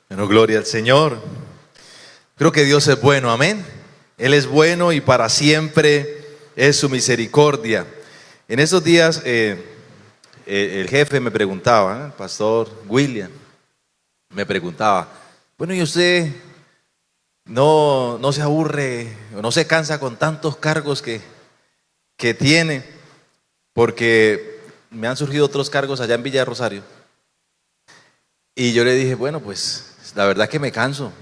Bueno, gloria al Señor. Creo que Dios es bueno, amén. Él es bueno y para siempre es su misericordia. En esos días el jefe me preguntaba, el pastor William, me preguntaba, bueno, ¿y usted no se aburre o no se cansa con tantos cargos que tiene? Porque me han surgido otros cargos allá en Villa de Rosario. Y yo le dije, bueno, pues la verdad es que me canso.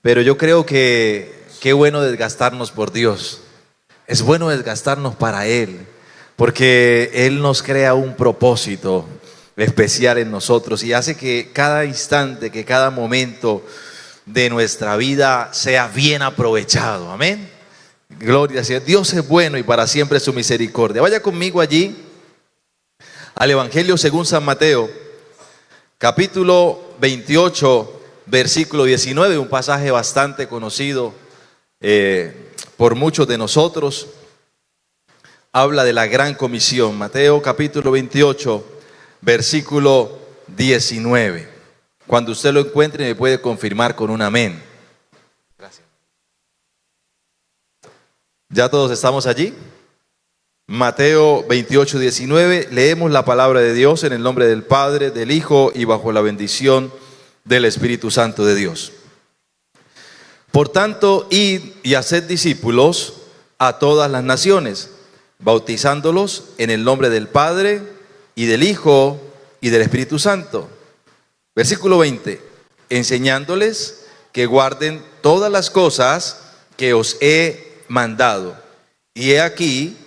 Pero yo creo que qué bueno desgastarnos por Dios. Es bueno desgastarnos para Él, porque Él nos crea un propósito especial en nosotros y hace que cada instante, que cada momento de nuestra vida sea bien aprovechado. Amén. Gloria al Señor. Dios es bueno y para siempre su misericordia. Vaya conmigo allí al Evangelio según San Mateo, capítulo 28, versículo 19, un pasaje bastante conocido por muchos de nosotros. Habla de la gran comisión. Mateo capítulo 28, versículo 19. Cuando usted lo encuentre me puede confirmar con un amén. Gracias. ¿Ya todos estamos allí? Mateo 28, 19, leemos la palabra de Dios en el nombre del Padre, del Hijo y bajo la bendición del Espíritu Santo de Dios. Por tanto, id y haced discípulos a todas las naciones, bautizándolos en el nombre del Padre y del Hijo y del Espíritu Santo. Versículo 20, enseñándoles que guarden todas las cosas que os he mandado. Y he aquí,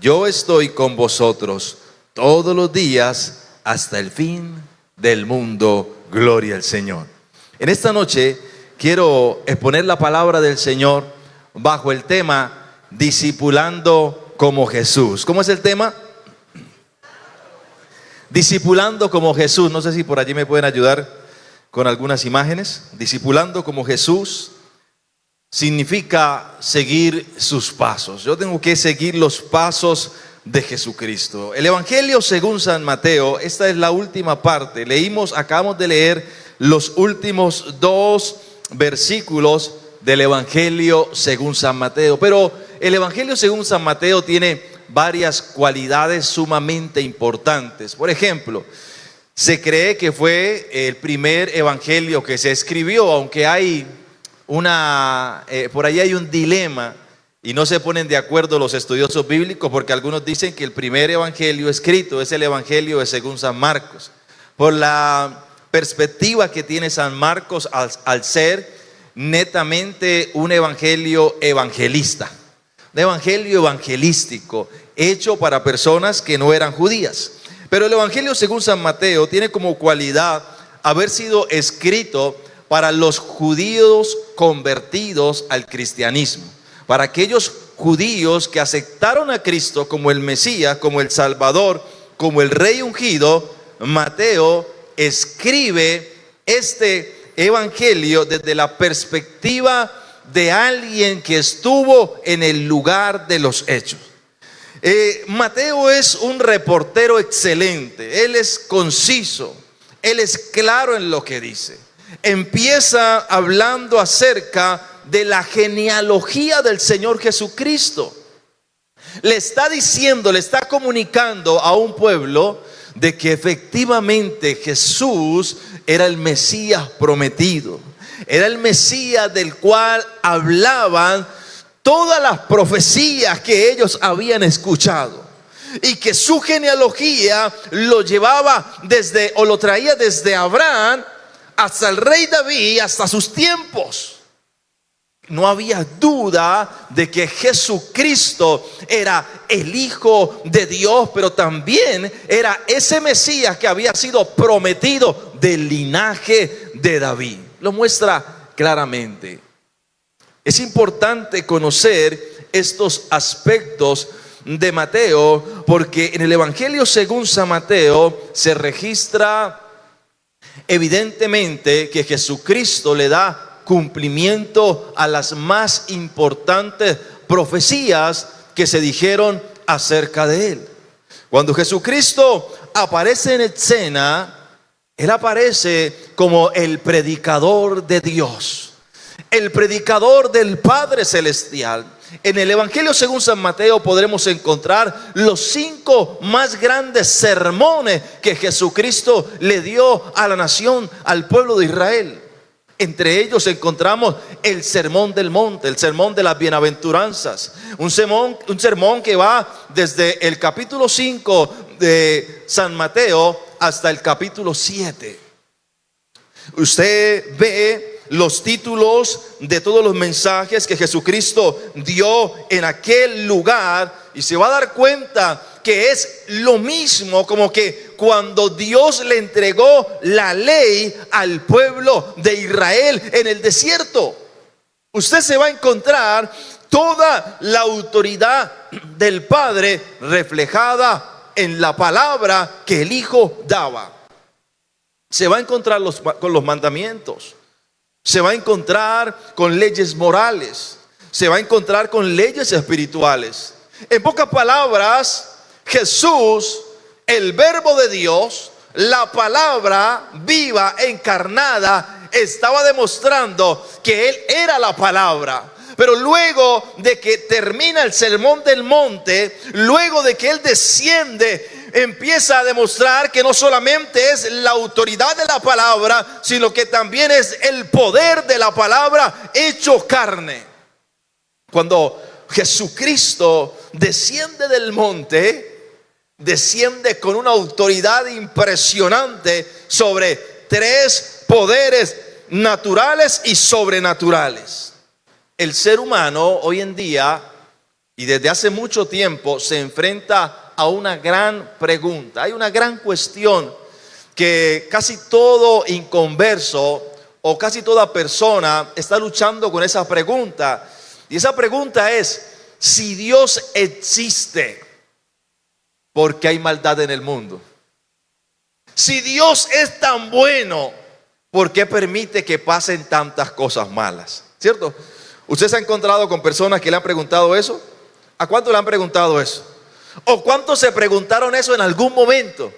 yo estoy con vosotros todos los días hasta el fin del mundo. Gloria al Señor. En esta noche quiero exponer la palabra del Señor bajo el tema discipulando como Jesús. ¿Cómo es el tema? Discipulando como Jesús. No sé si por allí me pueden ayudar con algunas imágenes. Discipulando como Jesús significa seguir sus pasos. Yo tengo que seguir los pasos de Jesucristo. El Evangelio según San Mateo, esta es la última parte. Acabamos de leer los últimos dos versículos del Evangelio según San Mateo. Pero el Evangelio según San Mateo tiene varias cualidades sumamente importantes. Por ejemplo, se cree que fue el primer evangelio que se escribió, aunque hay por ahí hay un dilema y no se ponen de acuerdo los estudiosos bíblicos, porque algunos dicen que el primer evangelio escrito es el evangelio de según San Marcos, por la perspectiva que tiene San Marcos al ser netamente un evangelio evangelista, un evangelio evangelístico hecho para personas que no eran judías. Pero el evangelio según San Mateo tiene como cualidad haber sido escrito para los judíos convertidos al cristianismo, para aquellos judíos que aceptaron a Cristo como el Mesías, como el Salvador, como el Rey ungido. Mateo escribe este evangelio desde la perspectiva de alguien que estuvo en el lugar de los hechos. Mateo es un reportero excelente, él es conciso, él es claro en lo que dice. Empieza hablando acerca de la genealogía del Señor Jesucristo. Le está diciendo, le está comunicando a un pueblo de que efectivamente Jesús era el Mesías prometido, era el Mesías del cual hablaban todas las profecías que ellos habían escuchado, y que su genealogía lo llevaba lo traía desde Abraham hasta el rey David, hasta sus tiempos. No había duda de que Jesucristo era el Hijo de Dios, pero también era ese Mesías que había sido prometido del linaje de David. Lo muestra claramente. Es importante conocer estos aspectos de Mateo, porque en el Evangelio según San Mateo se registra evidentemente que Jesucristo le da cumplimiento a las más importantes profecías que se dijeron acerca de él. Cuando Jesucristo aparece en escena, Él aparece como el predicador de Dios, el predicador del Padre Celestial. En el Evangelio según San Mateo podremos encontrar los 5 más grandes sermones que Jesucristo le dio a la nación, al pueblo de Israel. Entre ellos encontramos el Sermón del Monte, el Sermón de las Bienaventuranzas, un sermón que va desde el capítulo 5 de San Mateo hasta el capítulo 7. Usted ve los títulos de todos los mensajes que Jesucristo dio en aquel lugar y se va a dar cuenta que es lo mismo como que cuando Dios le entregó la ley al pueblo de Israel en el desierto. Usted se va a encontrar toda la autoridad del Padre reflejada en la palabra que el Hijo daba. Se va a encontrar con los mandamientos, se va a encontrar con leyes morales, se va a encontrar con leyes espirituales. En pocas palabras, Jesús, el Verbo de Dios, la palabra viva, encarnada, estaba demostrando que Él era la palabra. Pero luego de que termina el Sermón del Monte, luego de que Él desciende, empieza a demostrar que no solamente es la autoridad de la palabra, sino que también es el poder de la palabra hecho carne. Cuando Jesucristo desciende del monte, desciende con una autoridad impresionante sobre 3 poderes naturales y sobrenaturales. El ser humano hoy en día y desde hace mucho tiempo se enfrenta a una gran pregunta. Hay una gran cuestión que casi todo inconverso o casi toda persona está luchando con esa pregunta. Y esa pregunta es: si Dios existe, ¿por qué hay maldad en el mundo? Si Dios es tan bueno, ¿por qué permite que pasen tantas cosas malas? ¿Cierto? ¿Usted se ha encontrado con personas que le han preguntado eso? ¿A cuántos le han preguntado eso? ¿O cuántos se preguntaron eso en algún momento?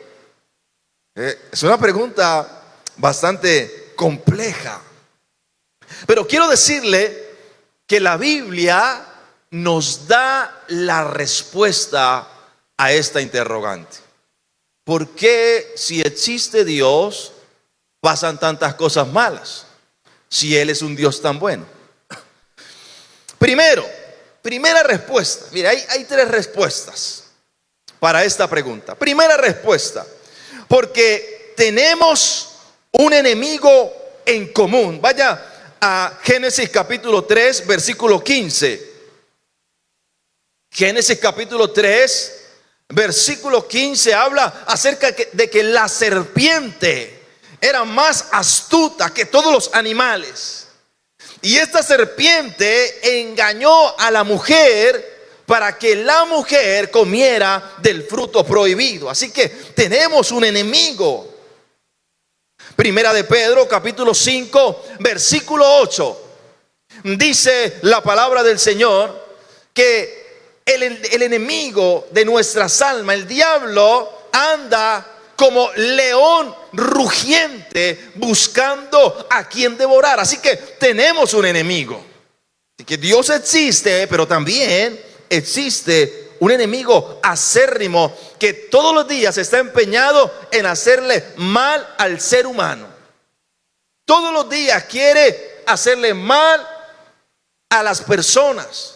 Es una pregunta bastante compleja. Pero quiero decirle que la Biblia nos da la respuesta a esta interrogante. ¿Por qué, si existe Dios, pasan tantas cosas malas, si Él es un Dios tan bueno? Primera respuesta. Mira, hay 3 respuestas para esta pregunta. Primera respuesta: porque tenemos un enemigo en común. Vaya a Génesis capítulo 3, versículo 15. Génesis capítulo 3, versículo 15 habla acerca de que la serpiente era más astuta que todos los animales. Y esta serpiente engañó a la mujer para que la mujer comiera del fruto prohibido. Así que tenemos un enemigo. Primera de Pedro capítulo 5, versículo 8. Dice la palabra del Señor que el enemigo de nuestras almas, el diablo, anda como león rugiente buscando a quien devorar. Así que tenemos un enemigo. Así que Dios existe, pero también existe un enemigo acérrimo que todos los días está empeñado en hacerle mal al ser humano. Todos los días quiere hacerle mal a las personas.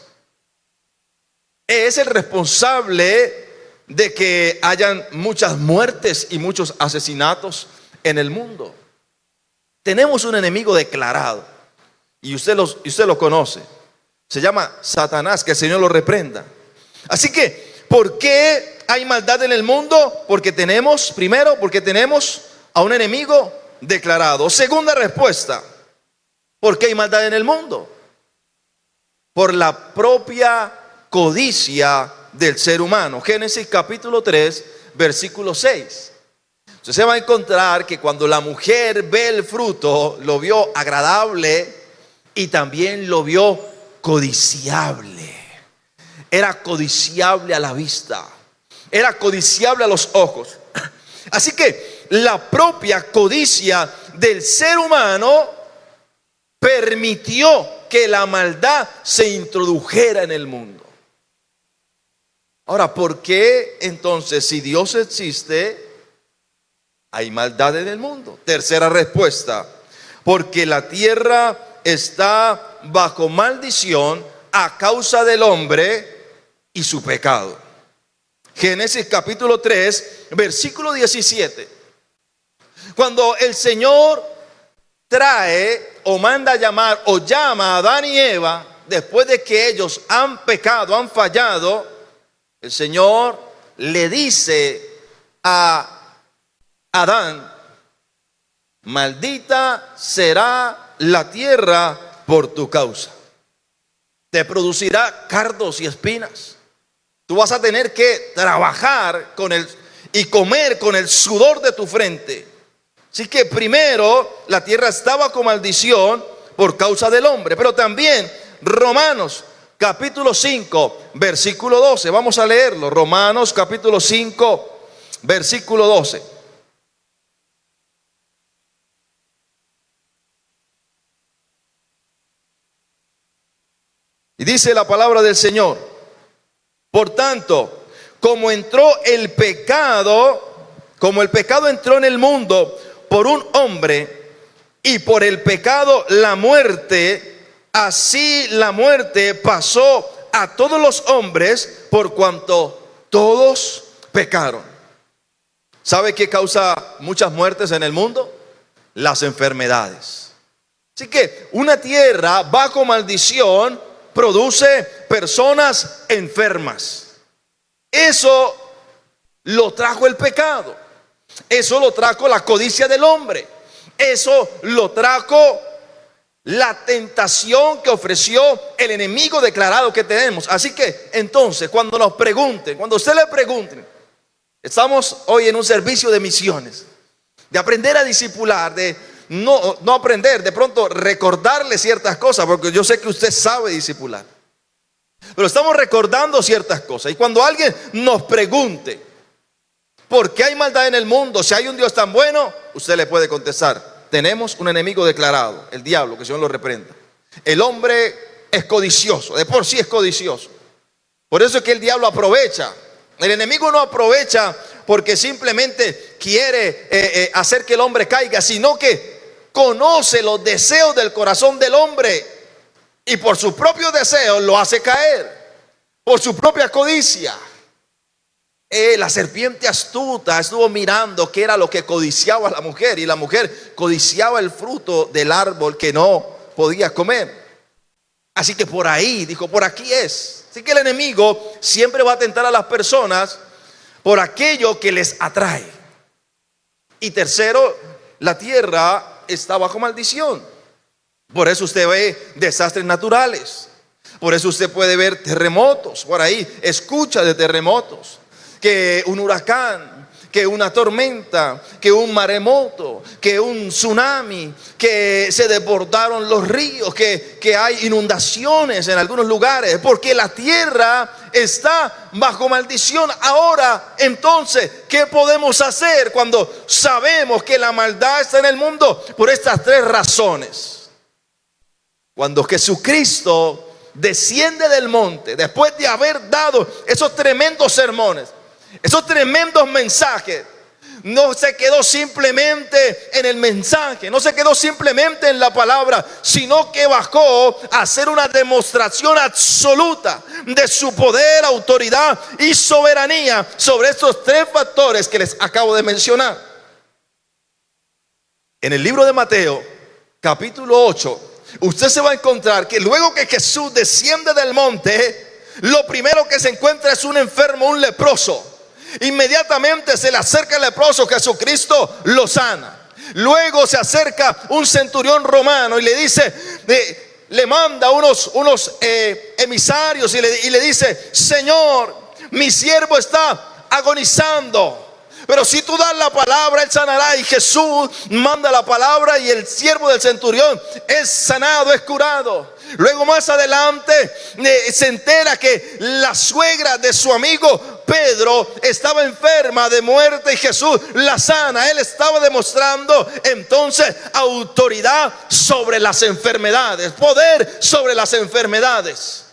Es el responsable de que hayan muchas muertes y muchos asesinatos en el mundo. Tenemos un enemigo declarado y usted lo conoce. Se llama Satanás, que el Señor lo reprenda. Así que, ¿por qué hay maldad en el mundo? Porque tenemos a un enemigo declarado. Segunda respuesta: ¿por qué hay maldad en el mundo? Por la propia codicia del ser humano. Génesis capítulo 3, versículo 6. Usted se va a encontrar que cuando la mujer ve el fruto, lo vio agradable y también lo vio codiciable. Era codiciable a la vista, era codiciable a los ojos. Así que la propia codicia del ser humano permitió que la maldad se introdujera en el mundo. Ahora, ¿por qué entonces, si Dios existe, hay maldad en el mundo? Tercera respuesta: porque la tierra está bajo maldición a causa del hombre y su pecado. Génesis capítulo 3, versículo 17. Cuando el Señor trae o manda llamar o llama a Adán y Eva, después de que ellos han pecado, han fallado, el Señor le dice a Adán: maldita será la tierra por tu causa. Te producirá cardos y espinas. Tú vas a tener que trabajar y comer con el sudor de tu frente. Así que primero la tierra estaba con maldición por causa del hombre, pero también Romanos capítulo 5, versículo 12. Vamos a leerlo. Romanos capítulo 5, versículo 12. Y dice la palabra del Señor: por tanto, como el pecado entró en el mundo por un hombre, y por el pecado la muerte, así la muerte pasó a todos los hombres por cuanto todos pecaron. ¿Sabe qué causa muchas muertes en el mundo? Las enfermedades. Así que una tierra bajo maldición produce personas enfermas. Eso lo trajo el pecado. Eso lo trajo la codicia del hombre. Eso lo trajo la tentación que ofreció el enemigo declarado que tenemos. Así que entonces, cuando nos pregunten, cuando usted le pregunten, estamos hoy en un servicio de misiones, de aprender a discipular, de no aprender, de pronto recordarle ciertas cosas, porque yo sé que usted sabe discipular, pero estamos recordando ciertas cosas. Y cuando alguien nos pregunte por qué hay maldad en el mundo, si hay un Dios tan bueno, usted le puede contestar: tenemos un enemigo declarado, el diablo, que el Señor lo reprenda. El hombre es codicioso, de por sí es codicioso. Por eso es que el diablo aprovecha. El enemigo no aprovecha porque simplemente quiere hacer que el hombre caiga, sino que conoce los deseos del corazón del hombre y por sus propios deseos lo hace caer, por su propia codicia. La serpiente astuta estuvo mirando qué era lo que codiciaba la mujer, y la mujer codiciaba el fruto del árbol que no podía comer. Así que por ahí, dijo, por aquí es. Así que el enemigo siempre va a tentar a las personas por aquello que les atrae. Y tercero, la tierra está bajo maldición. Por eso usted ve desastres naturales. Por eso usted puede ver terremotos. Por ahí escucha de terremotos, que un huracán, que una tormenta, que un maremoto, que un tsunami, que se desbordaron los ríos, que hay inundaciones en algunos lugares, porque la tierra está bajo maldición. Ahora, entonces, ¿qué podemos hacer cuando sabemos que la maldad está en el mundo? Por estas tres razones. Cuando Jesucristo desciende del monte, después de haber dado esos tremendos sermones, esos tremendos mensajes, no se quedó simplemente en el mensaje, no se quedó simplemente en la palabra, sino que bajó a hacer una demostración absoluta de su poder, autoridad y soberanía sobre estos tres factores que les acabo de mencionar. En el libro de Mateo, capítulo 8, usted se va a encontrar que luego que Jesús desciende del monte, lo primero que se encuentra es un enfermo, un leproso. Inmediatamente se le acerca el leproso, Jesucristo lo sana. Luego se acerca un centurión romano y le dice, le manda unos emisarios y le dice: Señor, mi siervo está agonizando, pero si tú das la palabra, él sanará. Y Jesús manda la palabra y el siervo del centurión es sanado, es curado. Luego más adelante se entera que la suegra de su amigo Pedro estaba enferma de muerte y Jesús la sana. Él estaba demostrando entonces autoridad sobre las enfermedades, poder sobre las enfermedades.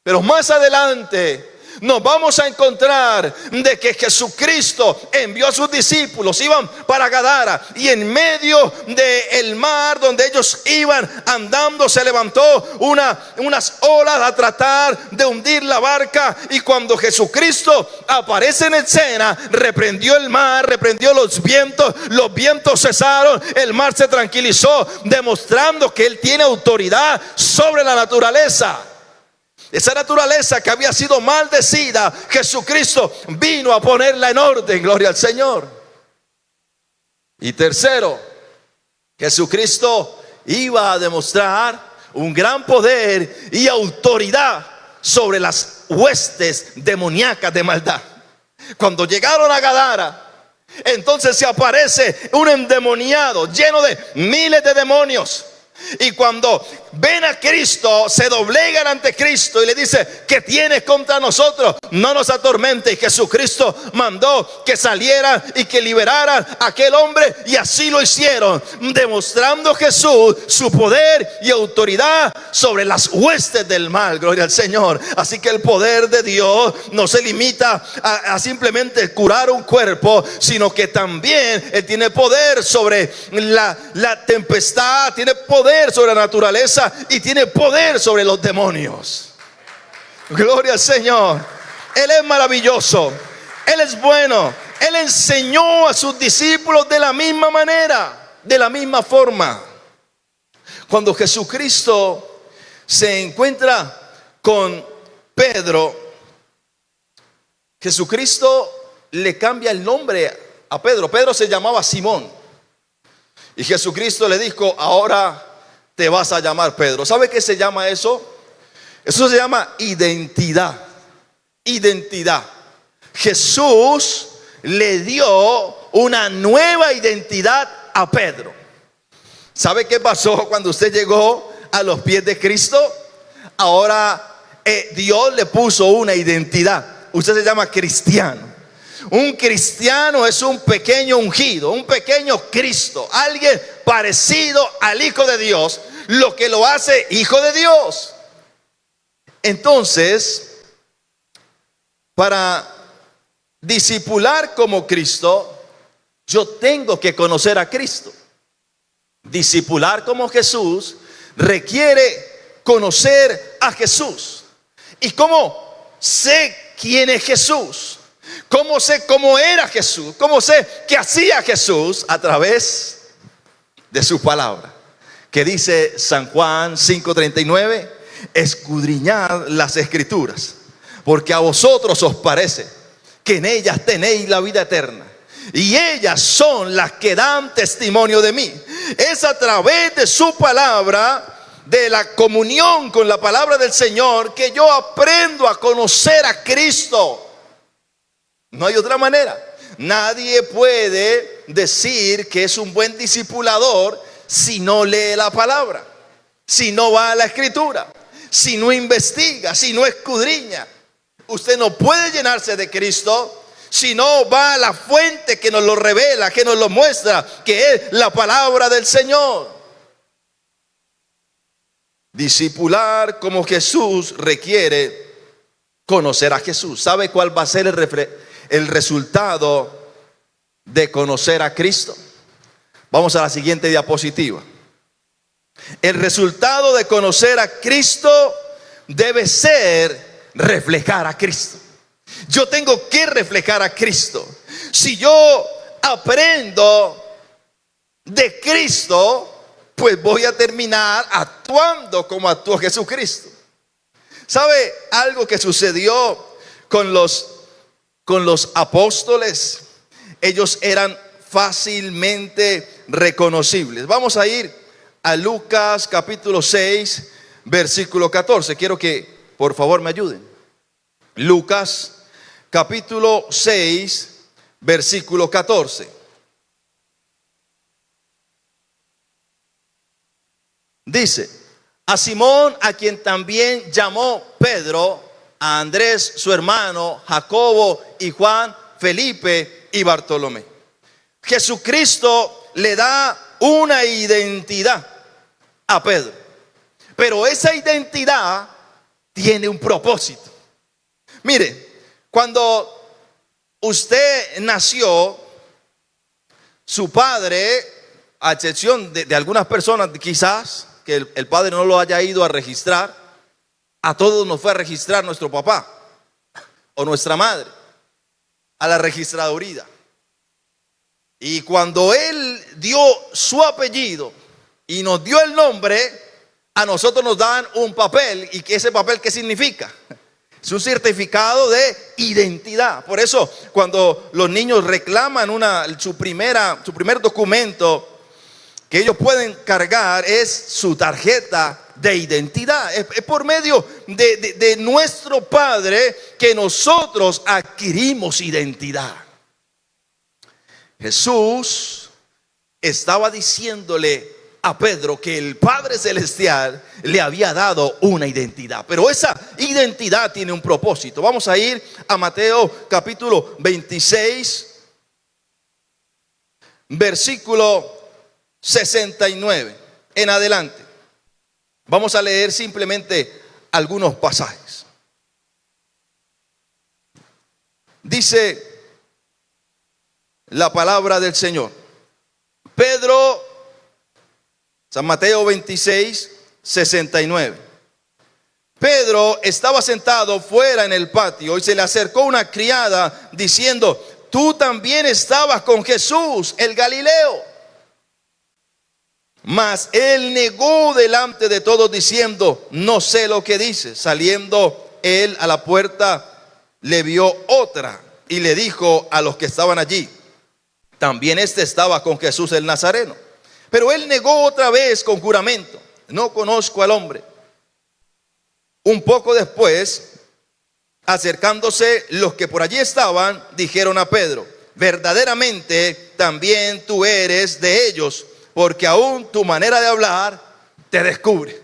Pero más adelante nos vamos a encontrar de que Jesucristo envió a sus discípulos, iban para Gadara, y en medio del mar donde ellos iban andando se levantó unas olas a tratar de hundir la barca, y cuando Jesucristo aparece en escena, reprendió el mar, reprendió los vientos cesaron, el mar se tranquilizó, demostrando que Él tiene autoridad sobre la naturaleza. Esa naturaleza que había sido maldecida, Jesucristo vino a ponerla en orden, gloria al Señor. Y tercero, Jesucristo iba a demostrar un gran poder y autoridad sobre las huestes demoníacas de maldad. Cuando llegaron a Gadara, entonces se aparece un endemoniado lleno de miles de demonios. Y cuando ven a Cristo, se doblegan ante Cristo y le dice: ¿qué tienes contra nosotros? No nos atormente. Y Jesucristo mandó que salieran y que liberaran a aquel hombre, y así lo hicieron, demostrando Jesús su poder y autoridad sobre las huestes del mal, gloria al Señor. Así que el poder de Dios no se limita a simplemente curar un cuerpo, sino que también Él tiene poder sobre la tempestad, tiene poder sobre la naturaleza y tiene poder sobre los demonios. Gloria al Señor. Él es maravilloso, Él es bueno. Él enseñó a sus discípulos de la misma manera, de la misma forma. Cuando Jesucristo se encuentra con Pedro, Jesucristo le cambia el nombre a Pedro. Pedro se llamaba Simón, y Jesucristo le dijo: ahora te vas a llamar Pedro. ¿Sabe qué se llama eso? Eso se llama identidad. Identidad. Jesús le dio una nueva identidad a Pedro. ¿Sabe qué pasó cuando usted llegó a los pies de Cristo? Ahora Dios le puso una identidad. Usted se llama cristiano. Un cristiano es un pequeño ungido, un pequeño Cristo, alguien parecido al Hijo de Dios, lo que lo hace Hijo de Dios. Entonces, para discipular como Cristo, yo tengo que conocer a Cristo. Discipular como Jesús requiere conocer a Jesús. ¿Y cómo sé quién es Jesús? ¿Cómo sé cómo era Jesús? ¿Cómo sé qué hacía Jesús? A través de su palabra, que dice San Juan 5:39: escudriñad las escrituras, porque a vosotros os parece que en ellas tenéis la vida eterna, y ellas son las que dan testimonio de mí. Es a través de su palabra, de la comunión con la palabra del Señor, que yo aprendo a conocer a Cristo. No hay otra manera. Nadie puede decir que es un buen discipulador si no lee la palabra, si no va a la escritura, si no investiga, si no escudriña. Usted no puede llenarse de Cristo si no va a la fuente que nos lo revela, que nos lo muestra, que es la palabra del Señor. Discipular como Jesús requiere conocer a Jesús. ¿Sabe cuál va a ser el resultado de conocer a Cristo? Vamos a la siguiente diapositiva. El resultado de conocer a Cristo debe ser reflejar a Cristo. Yo tengo que reflejar a Cristo. Si yo aprendo de Cristo, pues voy a terminar actuando como actuó Jesucristo. ¿Sabe algo que sucedió con los apóstoles? Ellos eran fácilmente reconocibles. Vamos a ir a Lucas capítulo 6, versículo 14. Quiero que por favor me ayuden. Lucas capítulo 6, versículo 14. Dice: a Simón, a quien también llamó Pedro, a Andrés, su hermano, Jacobo y Juan, Felipe y Bartolomé. Jesucristo le da una identidad a Pedro, pero esa identidad tiene un propósito. Mire, cuando usted nació, su padre, a excepción de algunas personas quizás que el padre no lo haya ido a registrar, a todos nos fue a registrar nuestro papá o nuestra madre a la registraduría. Y cuando él dio su apellido y nos dio el nombre, a nosotros nos dan un papel. ¿Y ese papel qué significa? Es un certificado de identidad. Por eso cuando los niños reclaman su primer documento que ellos pueden cargar es su tarjeta de identidad. Es por medio de nuestro Padre que nosotros adquirimos identidad. Jesús estaba diciéndole a Pedro que el Padre Celestial le había dado una identidad, pero esa identidad tiene un propósito. Vamos a ir a Mateo capítulo 26, versículo 69 en adelante. Vamos a leer simplemente algunos pasajes. Dice la palabra del Señor. Pedro, San Mateo 26, 69. Pedro estaba sentado fuera en el patio y se le acercó una criada diciendo: tú también estabas con Jesús, el Galileo. Mas él negó delante de todos diciendo: no sé lo que dices. Saliendo él a la puerta, le vio otra y le dijo a los que estaban allí: también este estaba con Jesús el Nazareno. Pero él negó otra vez con juramento: no conozco al hombre. Un poco después, acercándose los que por allí estaban, dijeron a Pedro: verdaderamente también tú eres de ellos, porque aún tu manera de hablar te descubre. En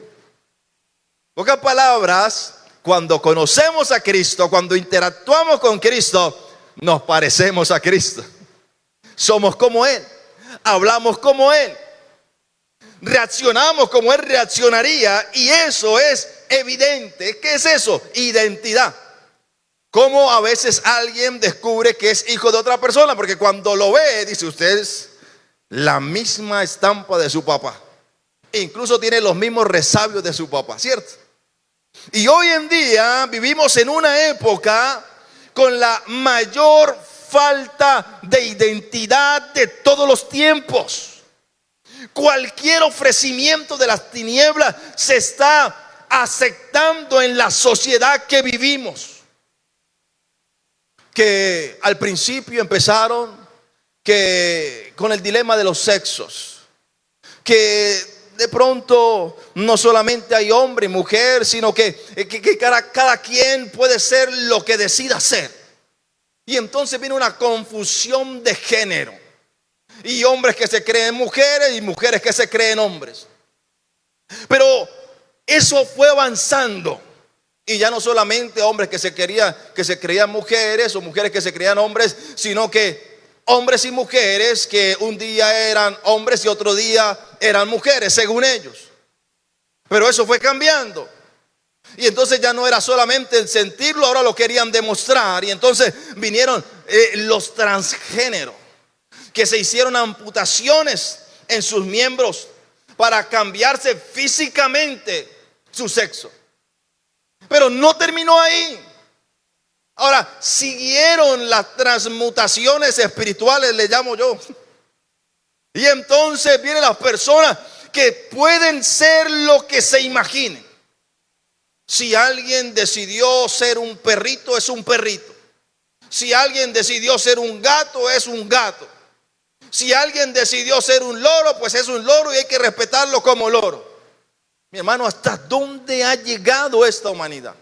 pocas palabras, cuando conocemos a Cristo, cuando interactuamos con Cristo, nos parecemos a Cristo. Somos como Él, hablamos como Él, reaccionamos como Él reaccionaría, y eso es evidente. ¿Qué es eso? Identidad. Como a veces alguien descubre que es hijo de otra persona, porque cuando lo ve dice: usted es la misma estampa de su papá, incluso tiene los mismos resabios de su papá, ¿cierto? Y hoy en día vivimos en una época con la mayor falta de identidad de todos los tiempos. Cualquier ofrecimiento de las tinieblas se está aceptando en la sociedad que vivimos. Que al principio empezaron que con el dilema de los sexos, que de pronto no solamente hay hombre y mujer, sino que cada quien puede ser lo que decida ser. Y entonces viene una confusión de género, y hombres que se creen mujeres y mujeres que se creen hombres. Pero eso fue avanzando, y ya no solamente hombres que se creían mujeres, o mujeres que se creían hombres, sino que hombres y mujeres que un día eran hombres y otro día eran mujeres, según ellos. Pero eso fue cambiando. Y entonces ya no era solamente el sentirlo, ahora lo querían demostrar. Y entonces vinieron los transgéneros, que se hicieron amputaciones en sus miembros para cambiarse físicamente su sexo. Pero no terminó ahí. Ahora siguieron las transmutaciones espirituales, le llamo yo. Y entonces vienen las personas que pueden ser lo que se imaginen. Si alguien decidió ser un perrito, es un perrito. Si alguien decidió ser un gato, es un gato. Si alguien decidió ser un loro, pues es un loro, y hay que respetarlo como loro. Mi hermano, ¿hasta dónde ha llegado esta humanidad?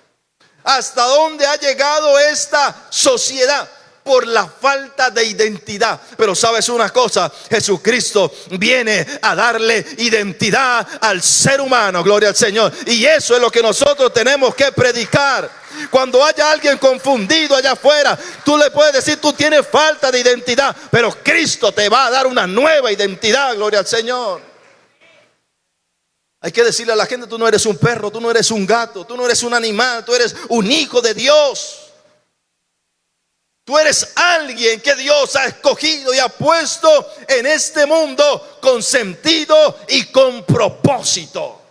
¿Hasta dónde ha llegado esta sociedad? por la falta de identidad. Pero sabes una cosa, Jesucristo viene a darle identidad al ser humano, gloria al Señor. Y eso es lo que nosotros tenemos que predicar. Cuando haya alguien confundido allá afuera, tú le puedes decir: tú tienes falta de identidad, pero Cristo te va a dar una nueva identidad, gloria al Señor. Hay que decirle a la gente: tú no eres un perro, tú no eres un gato, tú no eres un animal, tú eres un hijo de Dios. Tú eres alguien que Dios ha escogido y ha puesto en este mundo con sentido y con propósito.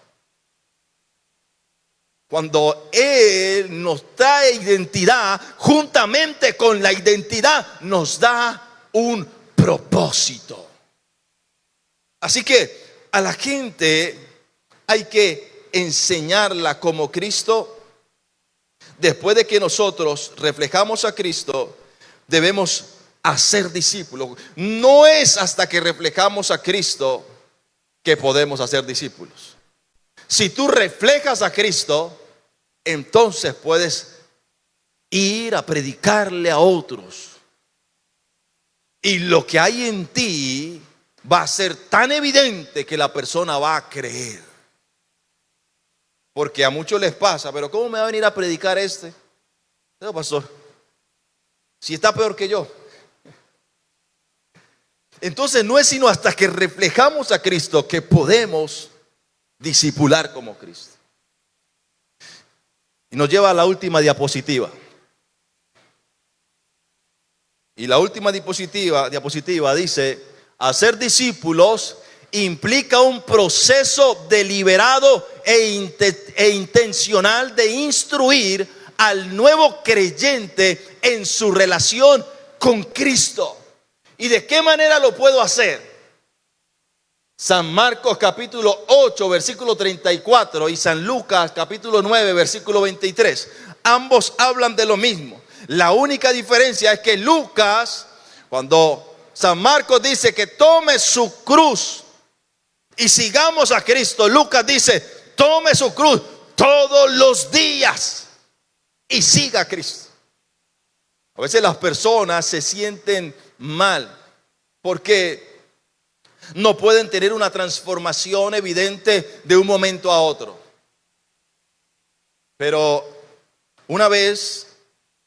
Cuando Él nos da identidad, juntamente con la identidad nos da un propósito. Así que a la gente hay que enseñarla como Cristo. Después de que nosotros reflejamos a Cristo, debemos hacer discípulos. No es hasta que reflejamos a Cristo que podemos hacer discípulos. Si tú reflejas a Cristo, entonces puedes ir a predicarle a otros. Y lo que hay en ti va a ser tan evidente que la persona va a creer. Porque a muchos les pasa: pero ¿cómo me va a venir a predicar este? No, pastor, si está peor que yo. Entonces no es sino hasta que reflejamos a Cristo que podemos discipular como Cristo. Y nos lleva a la última diapositiva. Y la última diapositiva dice: hacer discípulos implica un proceso deliberado e intencional de instruir al nuevo creyente en su relación con Cristo. ¿Y de qué manera lo puedo hacer? San Marcos capítulo 8 versículo 34 y San Lucas capítulo 9 versículo 23. Ambos hablan de lo mismo. La única diferencia es que Lucas, cuando San Marcos dice que tome su cruz y sigamos a Cristo, Lucas dice: tome su cruz todos los días y siga a Cristo. A veces las personas se sienten mal porque no pueden tener una transformación evidente de un momento a otro. Pero una vez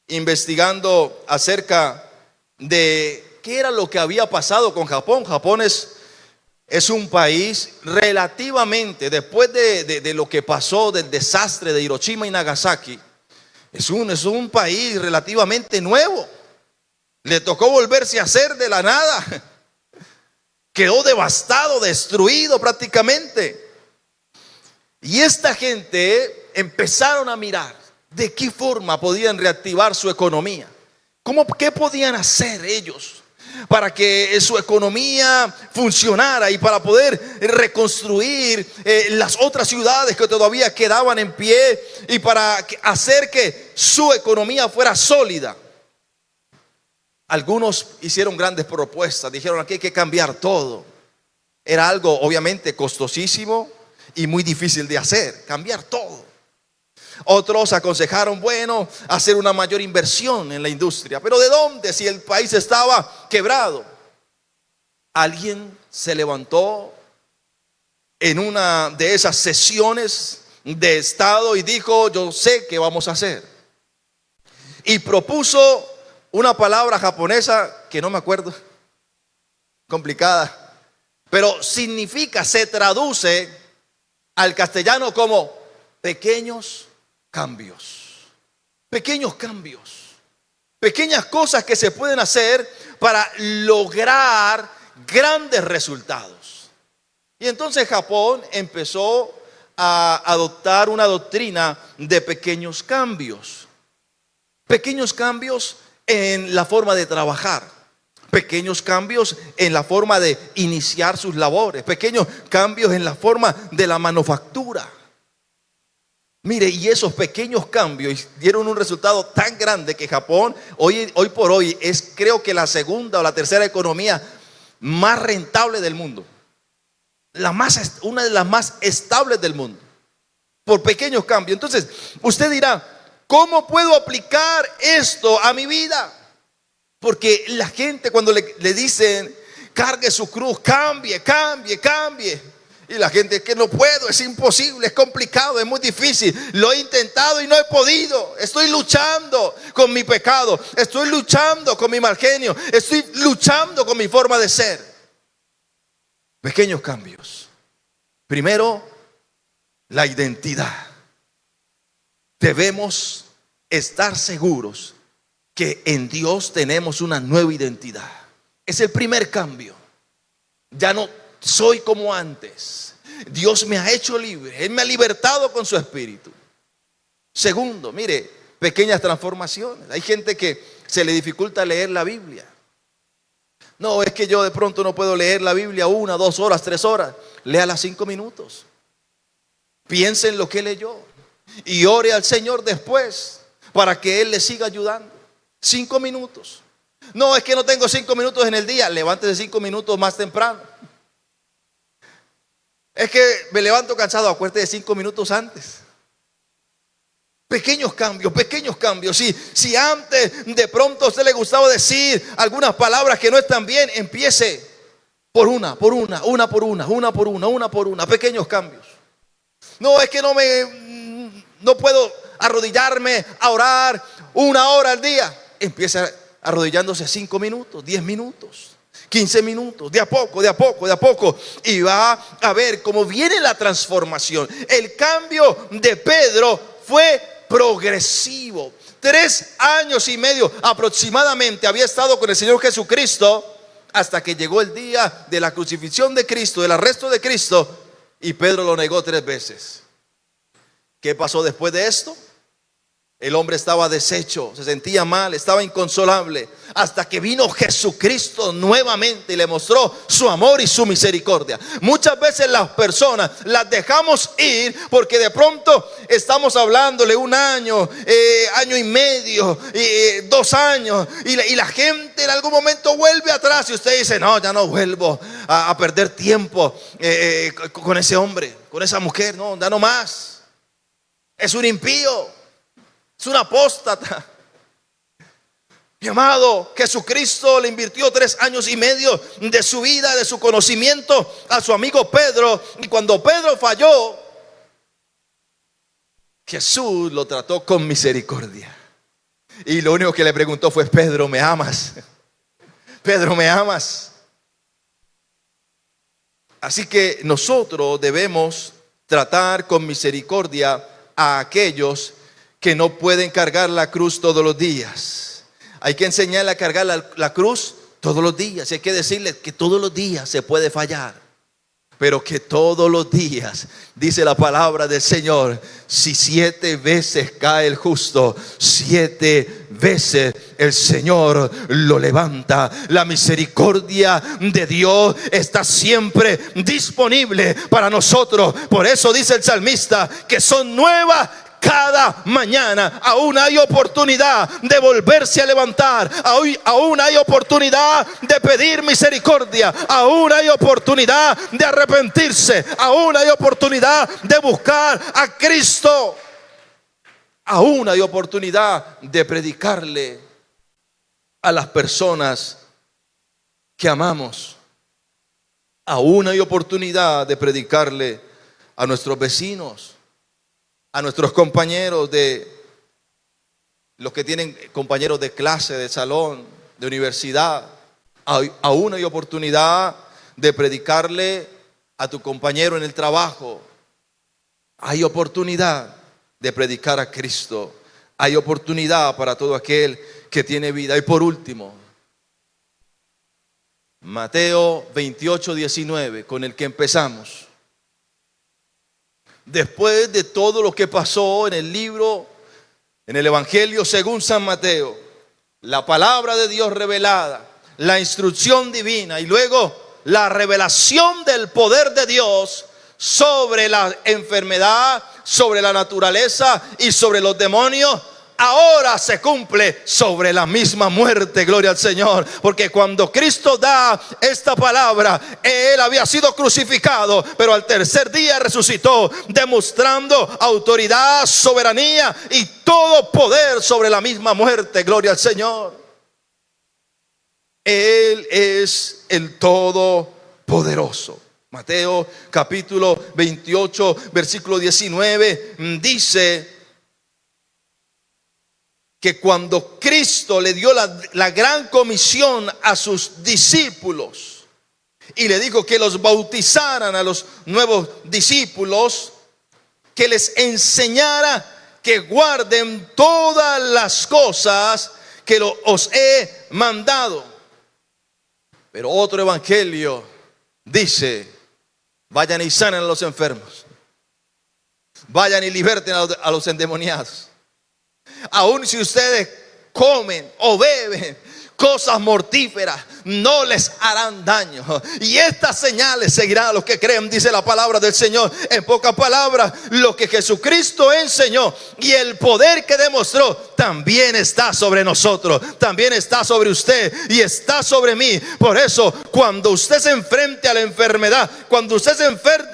investigando acerca de qué era lo que había pasado con Japón. Japón es un país relativamente, después de lo que pasó del desastre de Hiroshima y Nagasaki, es un país relativamente nuevo. Le tocó volverse a hacer de la nada. Quedó devastado, destruido prácticamente. Y esta gente empezaron a mirar de qué forma podían reactivar su economía. ¿Qué podían hacer ellos para que su economía funcionara y para poder reconstruir las otras ciudades que todavía quedaban en pie y para hacer que su economía fuera sólida? Algunos hicieron grandes propuestas, dijeron: aquí hay que cambiar todo. Era algo obviamente costosísimo y muy difícil de hacer, cambiar todo. Otros aconsejaron: bueno, hacer una mayor inversión en la industria. ¿Pero de dónde, si el país estaba quebrado? Alguien se levantó en una de esas sesiones de Estado y dijo: yo sé qué vamos a hacer. Y propuso una palabra japonesa que no me acuerdo, complicada, pero significa, se traduce al castellano como pequeños cambios. Pequeños cambios, pequeñas cosas que se pueden hacer para lograr grandes resultados. Y entonces Japón empezó a adoptar una doctrina de pequeños cambios. Pequeños cambios en la forma de trabajar, pequeños cambios en la forma de iniciar sus labores, pequeños cambios en la forma de la manufactura. Mire, y esos pequeños cambios dieron un resultado tan grande que Japón hoy por hoy es, creo que, la segunda o la tercera economía más rentable del mundo, una de las más estables del mundo, por pequeños cambios. Entonces usted dirá: ¿cómo puedo aplicar esto a mi vida? Porque la gente cuando le dicen, cargue su cruz, cambie, cambie, cambie. Y la gente, es que no puedo, es imposible, es complicado, es muy difícil. Lo he intentado y no he podido. Estoy luchando con mi pecado. Estoy luchando con mi mal genio. Estoy luchando con mi forma de ser. Pequeños cambios. Primero, la identidad. Debemos estar seguros que en Dios tenemos una nueva identidad. Es el primer cambio. Ya no soy como antes. Dios me ha hecho libre. Él me ha libertado con su espíritu. Segundo, mire, pequeñas transformaciones. Hay gente que se le dificulta leer la Biblia. No, es que yo de pronto no puedo leer la Biblia 1, 2 horas, 3 horas. Léala 5 minutos. Piense en lo que leyó y ore al Señor después para que Él le siga ayudando. 5 minutos. No, es que no tengo 5 minutos en el día. Levántese 5 minutos más temprano. Es que me levanto cansado. Acuérdate de 5 minutos antes. Pequeños cambios, pequeños cambios. Si antes de pronto a usted le gustaba decir algunas palabras que no están bien, empiece por una. Pequeños cambios. No, es que no puedo arrodillarme a orar 1 hora al día. Empiece arrodillándose 5 minutos, 10 minutos, 15 minutos, de a poco. Y va a ver cómo viene la transformación. El cambio de Pedro fue progresivo. 3 años y medio aproximadamente había estado con el Señor Jesucristo hasta que llegó el día de la crucifixión de Cristo, del arresto de Cristo, y Pedro lo negó 3 veces. ¿Qué pasó después de esto? El hombre estaba deshecho, se sentía mal, estaba inconsolable, hasta que vino Jesucristo nuevamente y le mostró su amor y su misericordia. Muchas veces las personas las dejamos ir porque de pronto estamos hablándole 1 año, año y medio, 2 años, y la gente en algún momento vuelve atrás y usted dice, no, ya no vuelvo a perder tiempo con ese hombre, con esa mujer, no, ya no más. Es un impío. Es un apóstata. Mi amado, Jesucristo le invirtió 3 años y medio de su vida, de su conocimiento a su amigo Pedro. Y cuando Pedro falló, Jesús lo trató con misericordia. Y lo único que le preguntó fue, Pedro, ¿me amas? Pedro, ¿me amas? Así que nosotros debemos tratar con misericordia a aquellos que no pueden cargar la cruz todos los días. Hay que enseñarle a cargar la cruz todos los días. Hay que decirle que todos los días se puede fallar, pero que todos los días, dice la palabra del Señor, si 7 veces cae el justo, 7 veces el Señor lo levanta. La misericordia de Dios está siempre disponible para nosotros. Por eso dice el salmista que son nuevas cada mañana. Aún hay oportunidad de volverse a levantar. Aún hay oportunidad de pedir misericordia. Aún hay oportunidad de arrepentirse. Aún hay oportunidad de buscar a Cristo. Aún hay oportunidad de predicarle a las personas que amamos. Aún hay oportunidad de predicarle a nuestros vecinos, a nuestros compañeros los que tienen compañeros de clase, de salón, de universidad. Aún hay oportunidad de predicarle a tu compañero en el trabajo. Hay oportunidad de predicar a Cristo. Hay oportunidad para todo aquel que tiene vida. Y por último, Mateo 28:19, con el que empezamos. Después de todo lo que pasó en el libro, en el Evangelio según San Mateo, la palabra de Dios revelada, la instrucción divina y luego la revelación del poder de Dios sobre la enfermedad, sobre la naturaleza y sobre los demonios, ahora se cumple sobre la misma muerte. Gloria al Señor. Porque cuando Cristo da esta palabra, Él había sido crucificado, pero al tercer día resucitó, demostrando autoridad, soberanía y todo poder sobre la misma muerte. Gloria al Señor. Él es el Todopoderoso. Mateo capítulo 28, versículo 19 dice que cuando Cristo le dio la gran comisión a sus discípulos y le dijo que los bautizaran a los nuevos discípulos, que les enseñara que guarden todas las cosas que os he mandado. Pero otro evangelio dice: vayan y sanen a los enfermos, vayan y liberten a los endemoniados. Aun si ustedes comen o beben cosas mortíferas, no les harán daño. Y estas señales seguirán a los que creen, dice la palabra del Señor. En pocas palabras, lo que Jesucristo enseñó y el poder que demostró también está sobre nosotros, también está sobre usted y está sobre mí. Por eso, cuando usted se enfrente a la enfermedad, cuando usted se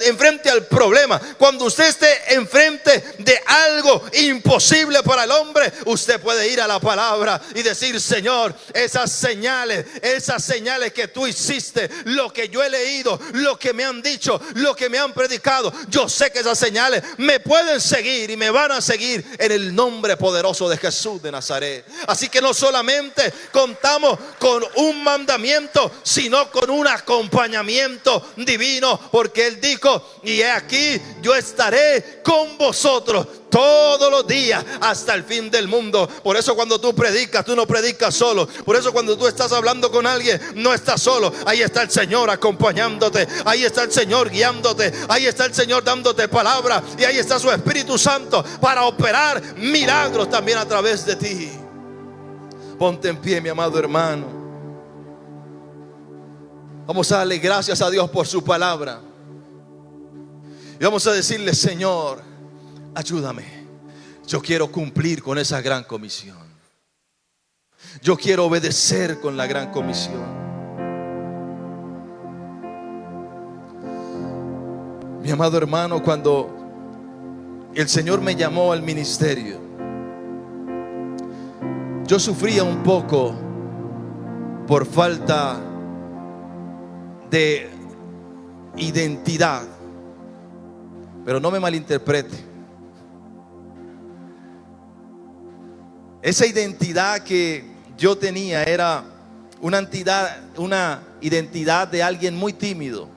enfrente al problema, cuando usted esté enfrente de algo imposible para el hombre, usted puede ir a la palabra y decir: Señor, esas señales que tú hiciste, lo que yo he leído, lo que me han dicho, lo que me han predicado, yo sé que esas señales me pueden seguir y me van a seguir en el nombre poderoso de Jesús de Nazaret. Así que no solamente contamos con un mandamiento, sino con un acompañamiento divino, porque Él dijo: y he aquí, yo estaré con vosotros todos los días hasta el fin del mundo. Por eso cuando tú predicas, tú no predicas solo. Por eso cuando tú estás hablando con alguien, no estás solo. Ahí está el Señor acompañándote, ahí está el Señor guiándote, ahí está el Señor dándote palabra, y ahí está su Espíritu Santo para operar milagros también a través de ti. Ponte en pie, mi amado hermano. Vamos a darle gracias a Dios por su palabra y vamos a decirle: Señor, ayúdame. Yo quiero cumplir con esa gran comisión. Yo quiero obedecer con la gran comisión. Mi amado hermano, cuando el Señor me llamó al ministerio, yo sufría un poco por falta de identidad. Pero no me malinterprete. Esa identidad que yo tenía era una identidad de alguien muy tímido,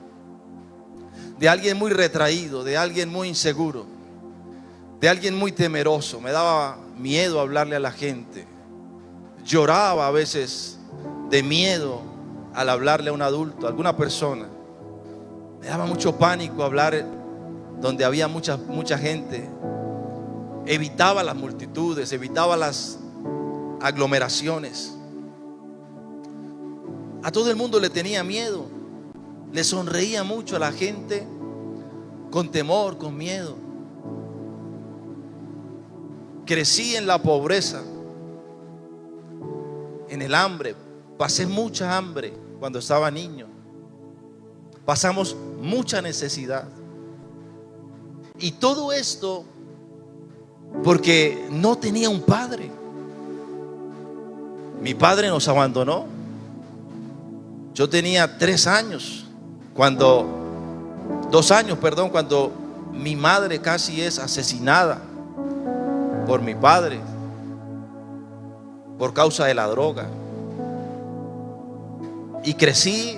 de alguien muy retraído, de alguien muy inseguro, de alguien muy temeroso. Me daba miedo hablarle a la gente. Lloraba a veces de miedo al hablarle a un adulto, a alguna persona. Me daba mucho pánico hablar donde había mucha gente. Evitaba las multitudes, evitaba las aglomeraciones. A todo el mundo le tenía miedo. Le sonreía mucho a la gente con temor, con miedo. Crecí en la pobreza, en el hambre. Pasé mucha hambre cuando estaba niño. Pasamos mucha necesidad. Y todo esto porque no tenía un padre. Mi padre nos abandonó. Yo tenía 2 años cuando mi madre casi es asesinada por mi padre por causa de la droga. Y crecí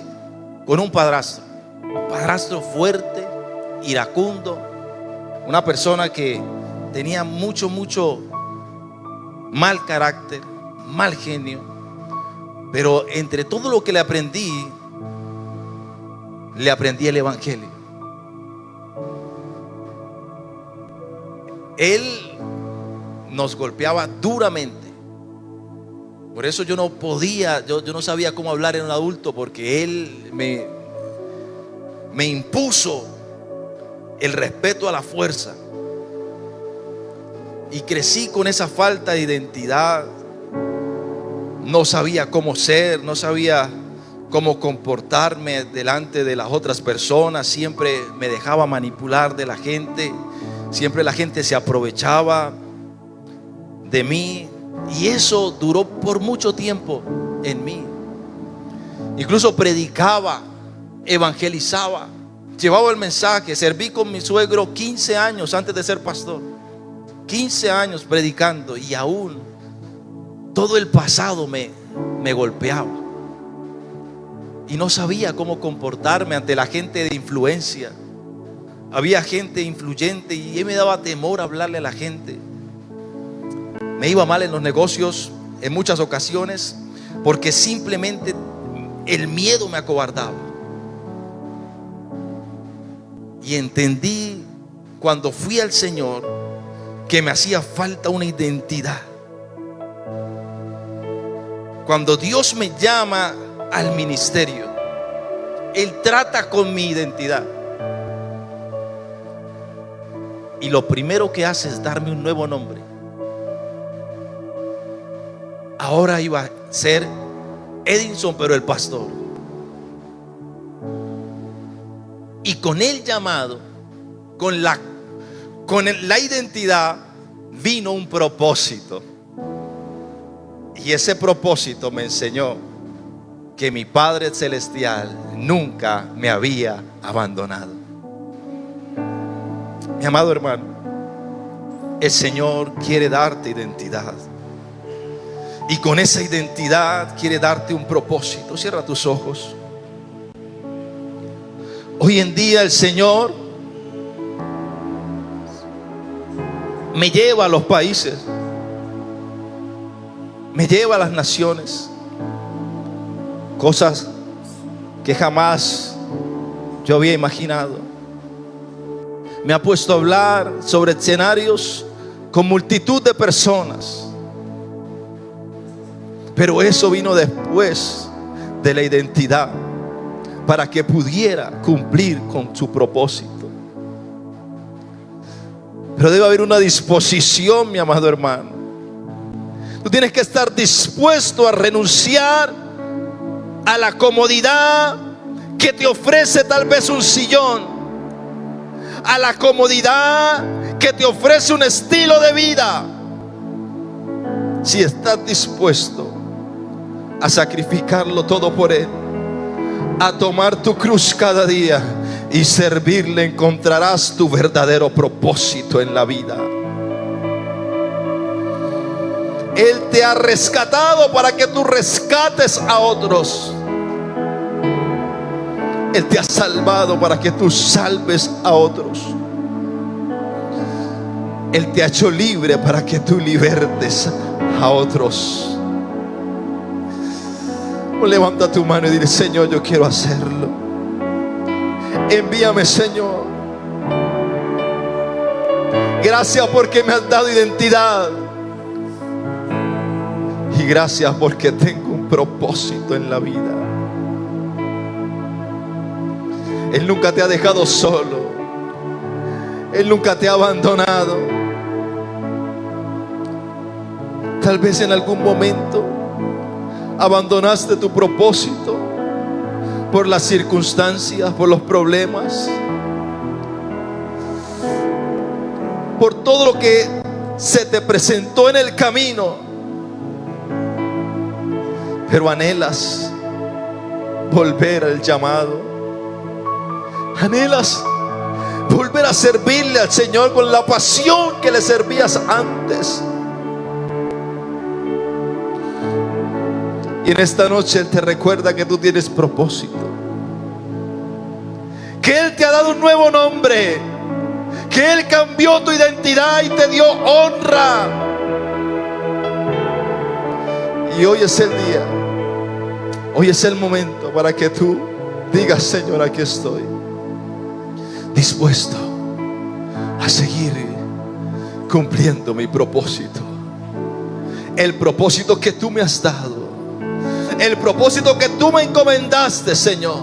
con un padrastro fuerte, iracundo, una persona que tenía mucho mal carácter, mal genio. Pero entre todo lo que le aprendí el evangelio. Él nos golpeaba duramente. Por eso yo no podía, yo no sabía cómo hablar en un adulto, porque él me impuso el respeto a la fuerza. Y crecí con esa falta de identidad. No sabía cómo ser, no sabía cómo comportarme delante de las otras personas. Siempre me dejaba manipular de la gente. Siempre la gente se aprovechaba de mí. Y eso duró por mucho tiempo en mí. Incluso predicaba, evangelizaba, llevaba el mensaje. Serví con mi suegro 15 años antes de ser pastor. 15 años predicando, y aún todo el pasado me golpeaba. Y no sabía cómo comportarme ante la gente de influencia. Había gente influyente y me daba temor hablarle a la gente. Me iba mal en los negocios en muchas ocasiones porque simplemente el miedo me acobardaba. Y entendí cuando fui al Señor que me hacía falta una identidad. Cuando Dios me llama al ministerio, Él trata con mi identidad. Y lo primero que hace es darme un nuevo nombre. Ahora iba a ser Edinson, pero el pastor. Y con el llamado, con la identidad, vino un propósito. Y ese propósito me enseñó que mi Padre Celestial nunca me había abandonado. Mi amado hermano, el Señor quiere darte identidad. Y con esa identidad quiere darte un propósito. Cierra tus ojos. Hoy en día el Señor me lleva a los países, me lleva a las naciones. Cosas que jamás yo había imaginado. Me ha puesto a hablar sobre escenarios con multitud de personas. Pero eso vino después de la identidad, para que pudiera cumplir con su propósito. Pero debe haber una disposición, mi amado hermano. Tú tienes que estar dispuesto a renunciar a la comodidad que te ofrece tal vez un sillón, a la comodidad que te ofrece un estilo de vida. Si estás dispuesto a sacrificarlo todo por Él, a tomar tu cruz cada día y servirle, encontrarás tu verdadero propósito en la vida. Él te ha rescatado para que tú rescates a otros. Él te ha salvado para que tú salves a otros. Él te ha hecho libre para que tú libertes a otros. Levanta tu mano y dile: Señor, yo quiero hacerlo. Envíame, Señor. Gracias porque me has dado identidad. Y gracias porque tengo un propósito en la vida. Él nunca te ha dejado solo. Él nunca te ha abandonado. Tal vez en algún momento abandonaste tu propósito por las circunstancias, por los problemas, por todo lo que se te presentó en el camino. Pero anhelas volver al llamado. Anhelas volver a servirle al Señor con la pasión que le servías antes. Y en esta noche Él te recuerda que tú tienes propósito, que Él te ha dado un nuevo nombre, que Él cambió tu identidad y te dio honra. Y hoy es el día, hoy es el momento para que tú digas: Señor, aquí estoy, dispuesto a seguir cumpliendo mi propósito. El propósito que tú me has dado, el propósito que tú me encomendaste, Señor.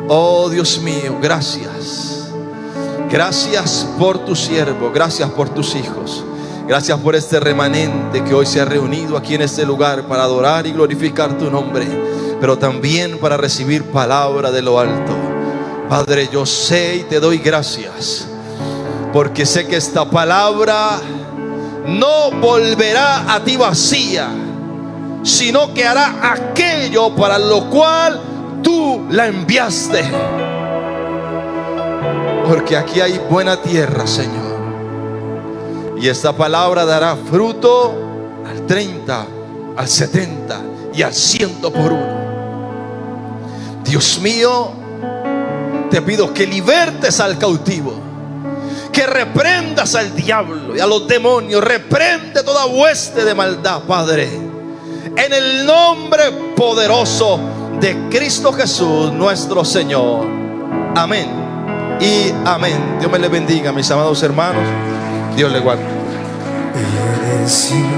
Oh Dios mío, gracias. Gracias por tu siervo, gracias por tus hijos. Gracias por este remanente que hoy se ha reunido aquí en este lugar para adorar y glorificar tu nombre, pero también para recibir palabra de lo alto. Padre, yo sé y te doy gracias, porque sé que esta palabra no volverá a ti vacía, sino que hará aquello para lo cual tú la enviaste. Porque aquí hay buena tierra, Señor, y esta palabra dará fruto al 30, al 70 y al 100 por uno. Dios mío, te pido que libertes al cautivo, que reprendas al diablo y a los demonios. Reprende toda hueste de maldad, Padre, en el nombre poderoso de Cristo Jesús nuestro Señor. Amén y amén. Dios me les bendiga, mis amados hermanos. Dios les guarde. He decidido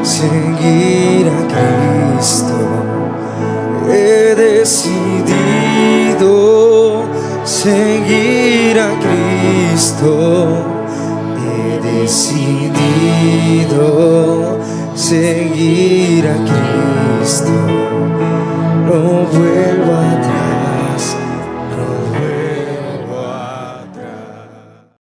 seguir a Cristo. He decidido seguir a Cristo. He decidido seguir a Cristo. No vuelvo a